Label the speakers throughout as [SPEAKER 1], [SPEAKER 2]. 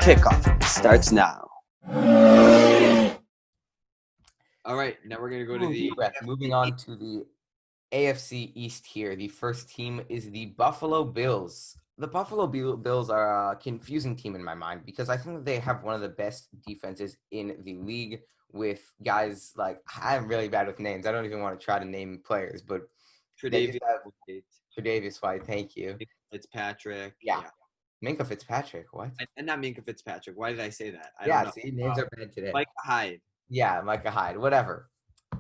[SPEAKER 1] Kickoff starts now.
[SPEAKER 2] All right, now we're going to go to the
[SPEAKER 3] Moving on to the AFC East here. The first team is the Buffalo Bills. The Buffalo Bills are a confusing team in my mind because I think that they have one of the best defenses in the league with guys like – I'm really bad with names. I don't even want to try to name players, but
[SPEAKER 2] Tre'Davious White,
[SPEAKER 3] Tre'Davious White, thank you.
[SPEAKER 2] Fitzpatrick.
[SPEAKER 3] Yeah. Minka Fitzpatrick, what?
[SPEAKER 2] And not Minka Fitzpatrick. Why did I say that? I
[SPEAKER 3] Yeah,
[SPEAKER 2] don't know.
[SPEAKER 3] see, names are bad today.
[SPEAKER 2] Micah Hyde.
[SPEAKER 3] Yeah, Micah Hyde, whatever.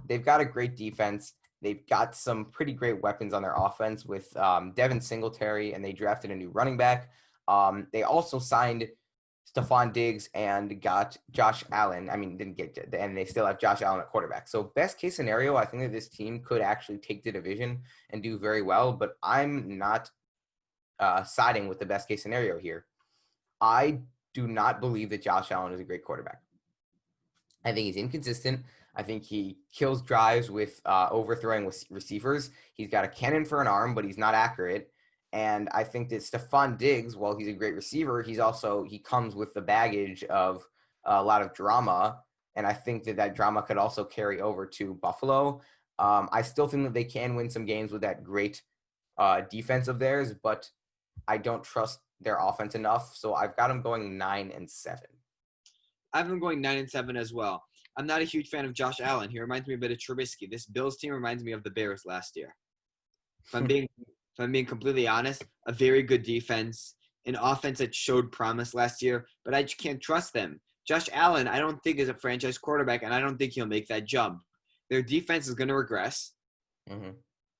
[SPEAKER 3] They've got a great defense. They've got some pretty great weapons on their offense with Devin Singletary, and they drafted a new running back. They also signed Stephon Diggs and got Josh Allen. And they still have Josh Allen at quarterback. So best case scenario, I think that this team could actually take the division and do very well, but I'm not siding with the best case scenario here. I do not believe that Josh Allen is a great quarterback. I think he's inconsistent. I think he kills drives with overthrowing with receivers. He's got a cannon for an arm, but he's not accurate. And I think that Stephon Diggs, while he's a great receiver, he comes with the baggage of a lot of drama. And I think that drama could also carry over to Buffalo. I still think that they can win some games with that great defense of theirs, but I don't trust their offense enough. So I've got them going 9-7.
[SPEAKER 2] I have them going 9-7 as well. I'm not a huge fan of Josh Allen. He reminds me a bit of Trubisky. This Bills team reminds me of the Bears last year. If I'm being completely honest, a very good defense, an offense that showed promise last year, but I just can't trust them. Josh Allen, I don't think is a franchise quarterback, and I don't think he'll make that jump. Their defense is going to regress.
[SPEAKER 3] Mm-hmm.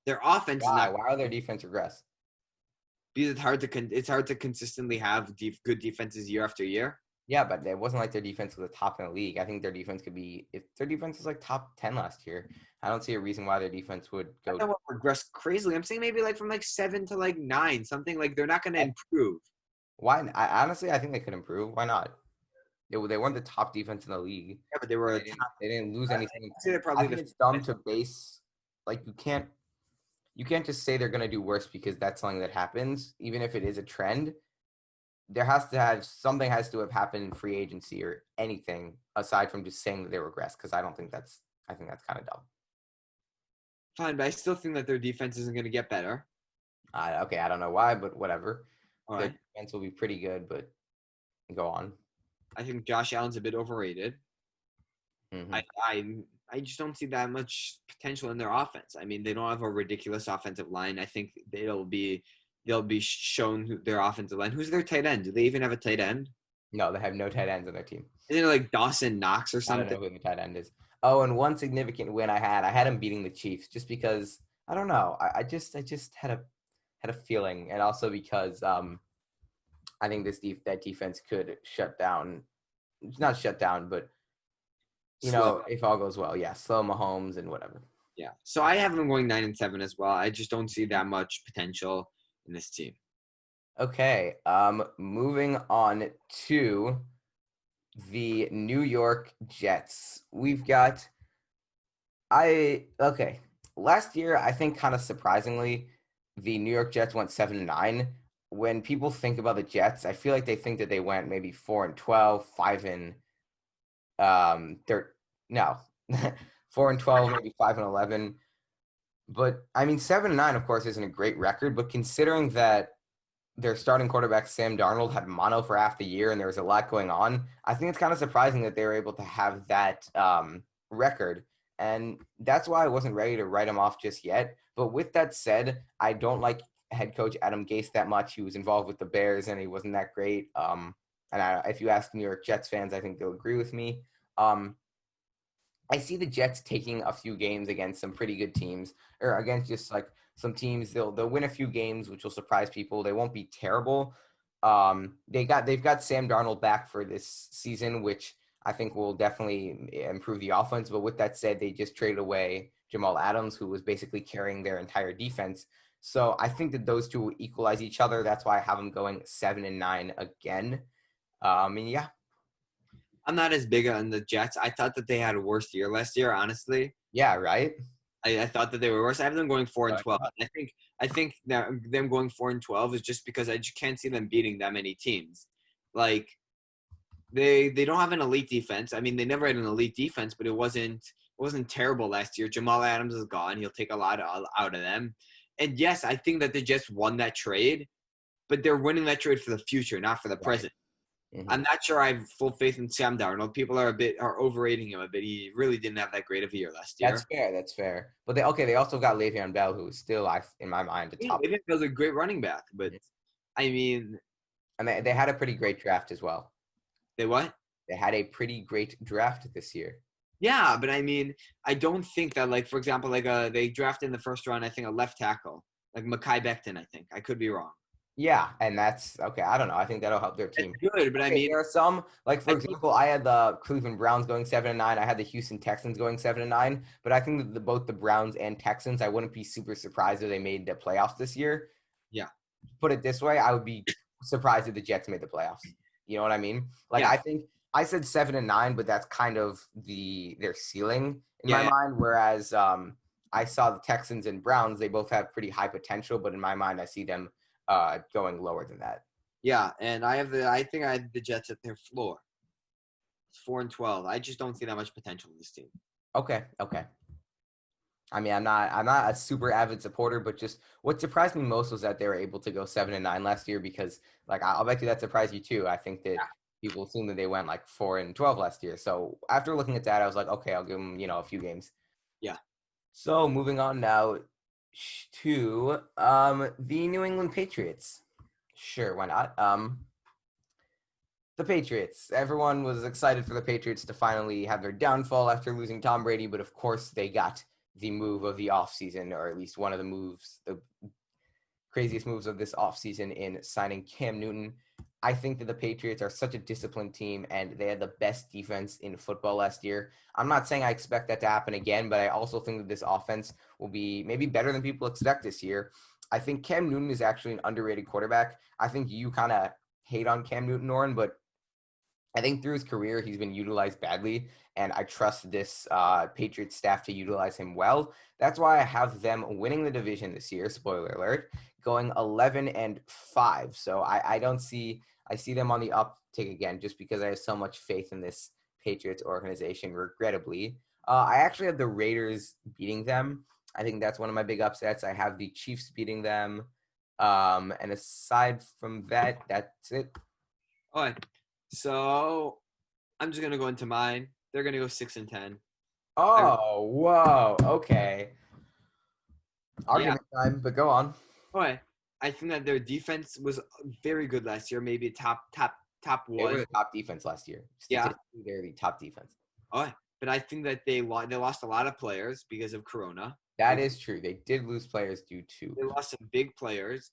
[SPEAKER 2] Their offense is not.
[SPEAKER 3] Why are their defense regress?
[SPEAKER 2] Because it's hard to consistently have good defenses year after year.
[SPEAKER 3] Yeah, but it wasn't like their defense was the top in the league. I think their defense could be – if their defense was like top 10 last year, I don't see a reason why their defense would go –
[SPEAKER 2] I don't want to regress crazily. I'm saying maybe like from like 7 to like 9, something like they're not going to improve.
[SPEAKER 3] Why? Honestly, I think they could improve. Why not? They weren't the top defense in the league.
[SPEAKER 2] Yeah, but they were
[SPEAKER 3] they didn't lose anything.
[SPEAKER 2] I say they're probably
[SPEAKER 3] it's dumb to base – like you can't just say they're going to do worse because that's something that happens, even if it is a trend. Something has to have happened in free agency or anything aside from just saying that they regress, because I think that's kind of dumb.
[SPEAKER 2] Fine, but I still think that their defense isn't going to get better.
[SPEAKER 3] Okay, I don't know why, but whatever.
[SPEAKER 2] All
[SPEAKER 3] their
[SPEAKER 2] right.
[SPEAKER 3] defense will be pretty good, but go on.
[SPEAKER 2] I think Josh Allen's a bit overrated.
[SPEAKER 3] Mm-hmm.
[SPEAKER 2] I just don't see that much potential in their offense. I mean, they don't have a ridiculous offensive line. I think they'll be shown their offensive line. Who's their tight end? Do they even have a tight end?
[SPEAKER 3] No, they have no tight ends on their team.
[SPEAKER 2] Isn't it like Dawson Knox or something?
[SPEAKER 3] I don't know who the tight end is. Oh, and one significant win I had them beating the Chiefs just because I don't know. I just had a feeling, and also because I think that defense could shut down. Not shut down, but if all goes well, yeah, slow Mahomes and whatever.
[SPEAKER 2] Yeah. So I have them going 9-7 as well. I just don't see that much potential in this team.
[SPEAKER 3] Okay. Moving on to the New York Jets. We've got last year, I think kind of surprisingly, the New York Jets went 7-9. When people think about the Jets, I feel like they think that they went maybe 4-12, 4-12, maybe 5-11. But I mean, 7-9, of course, isn't a great record. But considering that their starting quarterback Sam Darnold had mono for half the year and there was a lot going on, I think it's kind of surprising that they were able to have that record. And that's why I wasn't ready to write him off just yet. But with that said, I don't like head coach Adam Gase that much. He was involved with the Bears and he wasn't that great. If you ask New York Jets fans, I think they'll agree with me. I see the Jets taking a few games against some pretty good teams, or against just like some teams. They'll win a few games, which will surprise people. They won't be terrible. They've got Sam Darnold back for this season, which I think will definitely improve the offense. But with that said, they just traded away Jamal Adams, who was basically carrying their entire defense. So I think that those two will equalize each other. That's why I have them going 7-9 again. Yeah.
[SPEAKER 2] I'm not as big on the Jets. I thought that they had a worse year last year, honestly.
[SPEAKER 3] Yeah, right?
[SPEAKER 2] I thought that they were worse. I have them going 4-12. I think that them going 4-12 is just because I just can't see them beating that many teams. Like, They don't have an elite defense. I mean, they never had an elite defense, but it wasn't terrible last year. Jamal Adams is gone. He'll take a lot out of them. And yes, I think that they just won that trade, but they're winning that trade for the future, not for the present.
[SPEAKER 3] Mm-hmm.
[SPEAKER 2] I'm not sure I have full faith in Sam Darnold. People are overrating him a bit. He really didn't have that great of a year last year.
[SPEAKER 3] That's fair. But they also got Le'Veon Bell, who is still, in my mind, a top.
[SPEAKER 2] Le'Veon Bell's a great running back, but I mean,
[SPEAKER 3] and they had a pretty great draft as well.
[SPEAKER 2] They what?
[SPEAKER 3] They had a pretty great draft this year.
[SPEAKER 2] Yeah, but I mean, I don't think that, like, for example, like they drafted in the first round, I think, a left tackle, like Mekhi Becton, I think. I could be wrong.
[SPEAKER 3] Yeah, and that's okay. I don't know. I think that'll help their team.
[SPEAKER 2] It's good, but I mean,
[SPEAKER 3] there are some, like, for example, I had the Cleveland Browns going 7-9. I had the Houston Texans going 7-9. But I think that both the Browns and Texans, I wouldn't be super surprised if they made the playoffs this year.
[SPEAKER 2] Yeah.
[SPEAKER 3] Put it this way, I would be surprised if the Jets made the playoffs. You know what I mean? Like, yeah. I think I said 7-9, but that's kind of their ceiling in my mind. Whereas I saw the Texans and Browns; they both have pretty high potential, but in my mind, I see them going lower than that.
[SPEAKER 2] Yeah, and I think I had the Jets at their floor. It's 4-12. I just don't see that much potential in this team.
[SPEAKER 3] Okay. I mean, I'm not a super avid supporter, but just what surprised me most was that they were able to go 7-9 last year because, like, I'll bet you that surprised you too. I think that people assume that they went like 4-12 last year. So after looking at that, I was like, okay, I'll give them, a few games.
[SPEAKER 2] Yeah.
[SPEAKER 3] So moving on now to the New England Patriots. Sure, why not? The Patriots. Everyone was excited for the Patriots to finally have their downfall after losing Tom Brady, but of course they got the move of the offseason, or at least one of the moves, the craziest moves of this offseason in signing Cam Newton. I think that the Patriots are such a disciplined team, and they had the best defense in football last year. I'm not saying I expect that to happen again, but I also think that this offense will be maybe better than people expect this year. I think Cam Newton is actually an underrated quarterback. I think you kind of hate on Cam Newton, Oren, but I think through his career, he's been utilized badly, and I trust this Patriots staff to utilize him well. That's why I have them winning the division this year, spoiler alert, going 11-5. So I see them on the uptick again just because I have so much faith in this Patriots organization, regrettably. I actually have the Raiders beating them. I think that's one of my big upsets. I have the Chiefs beating them. And aside from that, that's it.
[SPEAKER 2] All right. So I'm just gonna go into mine. They're gonna go 6-10.
[SPEAKER 3] Oh, whoa, okay. Argument time, but go on.
[SPEAKER 2] All right. I think that their defense was very good last year. Maybe top one.
[SPEAKER 3] They were the top defense last year.
[SPEAKER 2] Yeah,
[SPEAKER 3] they're the top defense.
[SPEAKER 2] All right, but I think that they lost a lot of players because of Corona.
[SPEAKER 3] That is true. They did lose players due to.
[SPEAKER 2] They lost some big players.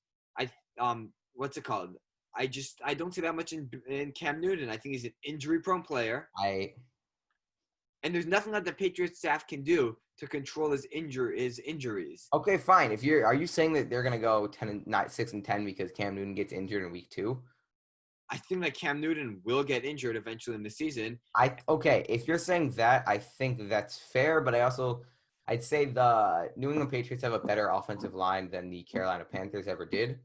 [SPEAKER 2] What's it called? I don't see that much in Cam Newton. I think he's an injury-prone player. And there's nothing that the Patriots staff can do to control his injuries.
[SPEAKER 3] Okay, fine. Are you saying that they're gonna go 6-10 because Cam Newton gets injured in week 2?
[SPEAKER 2] I think that Cam Newton will get injured eventually in the season.
[SPEAKER 3] Okay, if you're saying that, I think that's fair. But I'd say the New England Patriots have a better offensive line than the Carolina Panthers ever did.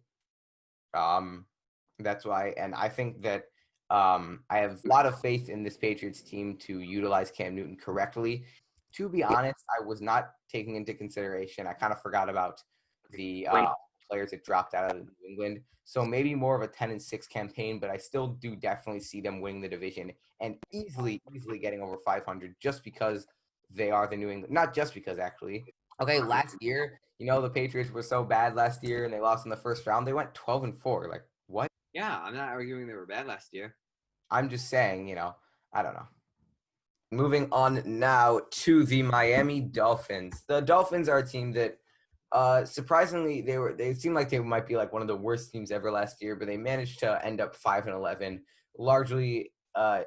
[SPEAKER 3] That's why, and I think that I have a lot of faith in this Patriots team to utilize Cam Newton correctly. To be honest, I was not taking into consideration. I kind of forgot about the players that dropped out of New England. So maybe more of a 10-6 campaign, but I still do definitely see them winning the division and easily getting over 500 just because they are the New England. Not just because, actually. Okay, last year, the Patriots were so bad last year and they lost in the first round. They went 12-4. Like, what?
[SPEAKER 2] Yeah, I'm not arguing they were bad last year.
[SPEAKER 3] I'm just saying, I don't know. Moving on now to the Miami Dolphins. The Dolphins are a team that surprisingly they seemed like they might be like one of the worst teams ever last year, but they managed to end up 5-11, largely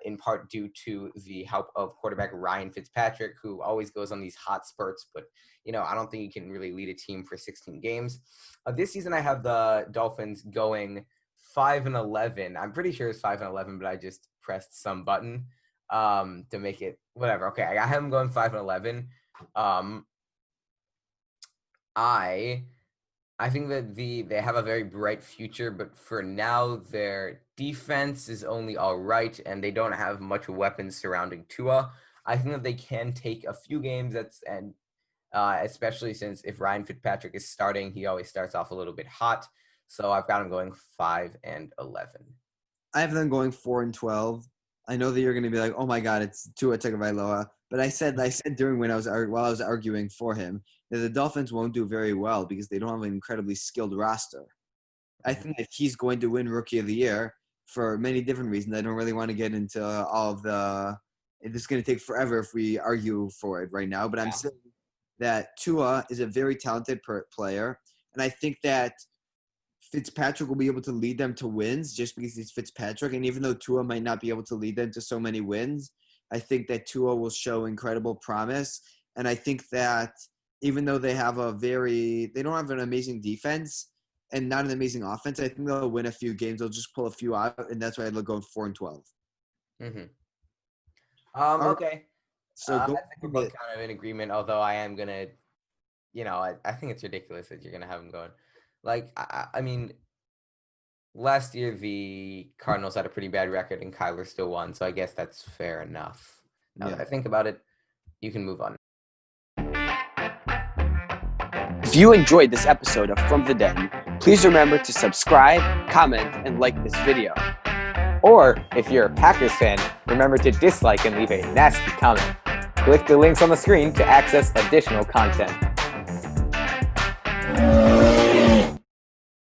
[SPEAKER 3] in part due to the help of quarterback Ryan Fitzpatrick, who always goes on these hot spurts, but I don't think he can really lead a team for 16 games. This season I have the Dolphins going 5-11. I'm pretty sure it's 5-11, but I just pressed some button to make it whatever. Okay, I have them going 5-11. I I think that they have a very bright future, but for now their defense is only all right, and they don't have much weapons surrounding Tua. I think that they can take a few games. Especially since if Ryan Fitzpatrick is starting, he always starts off a little bit hot. So I've got him going 5-11.
[SPEAKER 2] I have them going 4-12. I know that you're going to be like, "Oh my God, it's Tua Tagovailoa," but I said during while I was arguing for him that the Dolphins won't do very well because they don't have an incredibly skilled roster. I think that he's going to win Rookie of the Year for many different reasons. I don't really want to get into all of the. It's going to take forever if we argue for it right now, but I'm saying that Tua is a very talented player, and I think that Fitzpatrick will be able to lead them to wins just because he's Fitzpatrick. And even though Tua might not be able to lead them to so many wins, I think that Tua will show incredible promise. And I think that even though they don't have an amazing defense and not an amazing offense, I think they'll win a few games. They'll just pull a few out, and that's why I'd go 4-12.
[SPEAKER 3] Okay.
[SPEAKER 2] So
[SPEAKER 3] I think we're both kind of in agreement, although I am going to, I think it's ridiculous that you're going to have them going. Like, I mean, last year the Cardinals had a pretty bad record and Kyler still won, so I guess that's fair enough. Now that I think about it, you can move on.
[SPEAKER 1] If you enjoyed this episode of From the Den, please remember to subscribe, comment, and like this video.
[SPEAKER 4] Or, if you're a Packers fan, remember to dislike and leave a nasty comment. Click the links on the screen to access additional content.